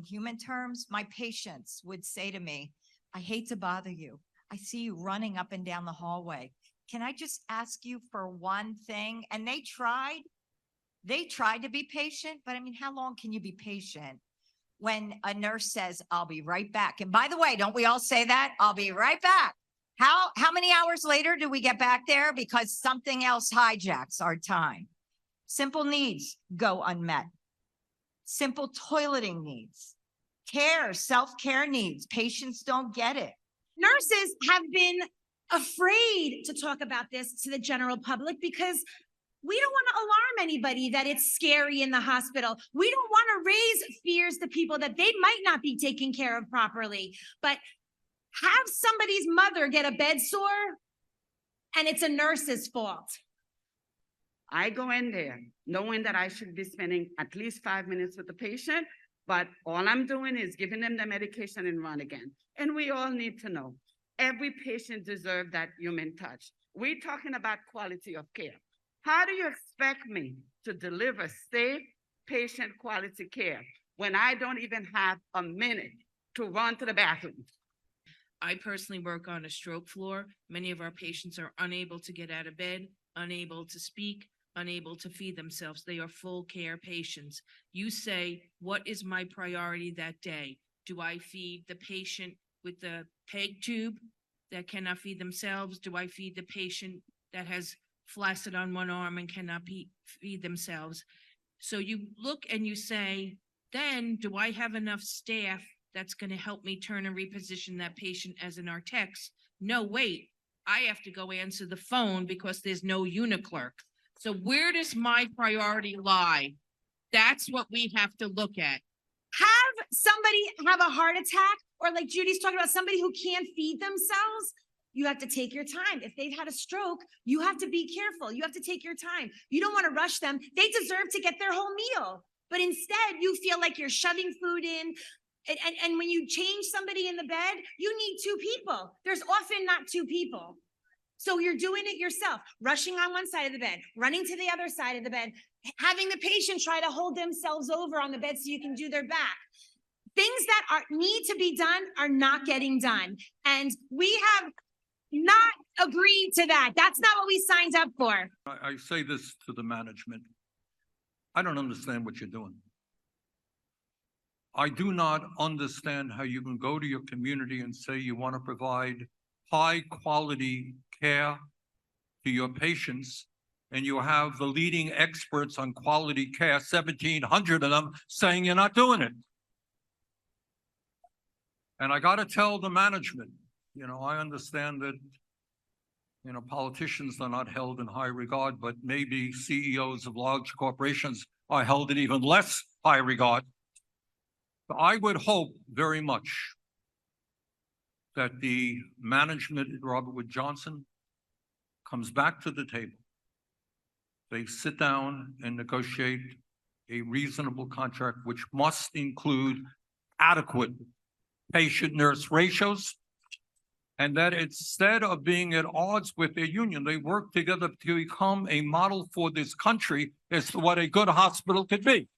in human terms, my patients would say to me, I hate to bother you. I see you running up and down the hallway. Can I just ask you for one thing? And they tried to be patient, but I mean, how long can you be patient when a nurse says, I'll be right back? And by the way, don't we all say that? I'll be right back. How many hours later do we get back there? Because something else hijacks our time. Simple needs go unmet. Simple toileting needs, care, self-care needs. Patients don't get it. Nurses have been afraid to talk about this to the general public because we don't want to alarm anybody that it's scary in the hospital. We don't want to raise fears to people that they might not be taken care of properly. But have somebody's mother get a bed sore and it's a nurse's fault. I go in there knowing that I should be spending at least 5 minutes with the patient, but all I'm doing is giving them the medication and run again. And we all need to know, every patient deserves that human touch. We're talking about quality of care. How do you expect me to deliver safe patient quality care when I don't even have a minute to run to the bathroom? I personally work on a stroke floor. Many of our patients are unable to get out of bed, unable to speak, unable to feed themselves. They are full care patients. You say, what is my priority that day? Do I feed the patient with the PEG tube that cannot feed themselves? Do I feed the patient that has flaccid on one arm and cannot feed themselves? So you look and you say, then do I have enough staff that's going to help me turn and reposition that patient as an RTEX? No, wait, I have to go answer the phone because there's no uniclerk. So where does my priority lie? That's what we have to look at. Have somebody have a heart attack, or like Judy's talking about, somebody who can't feed themselves. You have to take your time. If they've had a stroke, you have to be careful. You have to take your time. You don't want to rush them. They deserve to get their whole meal. But instead, you feel like you're shoving food in. And when you change somebody in the bed, you need two people. There's often not two people. So you're doing it yourself, rushing on one side of the bed, running to the other side of the bed, having the patient try to hold themselves over on the bed so you can do their back. Things that need to be done are not getting done. And we have not agreed to that. That's not what we signed up for. I say this to the management. I don't understand what you're doing. I do not understand how you can go to your community and say you want to provide high quality care to your patients, and you have the leading experts on quality care, 1,700 of them, saying you're not doing it. And I got to tell the management, I understand that, politicians are not held in high regard, but maybe CEOs of large corporations are held in even less high regard. So I would hope very much that the management at Robert Wood Johnson comes back to the table. They sit down and negotiate a reasonable contract, which must include adequate patient-nurse ratios, and that instead of being at odds with their union, they work together to become a model for this country as to what a good hospital could be.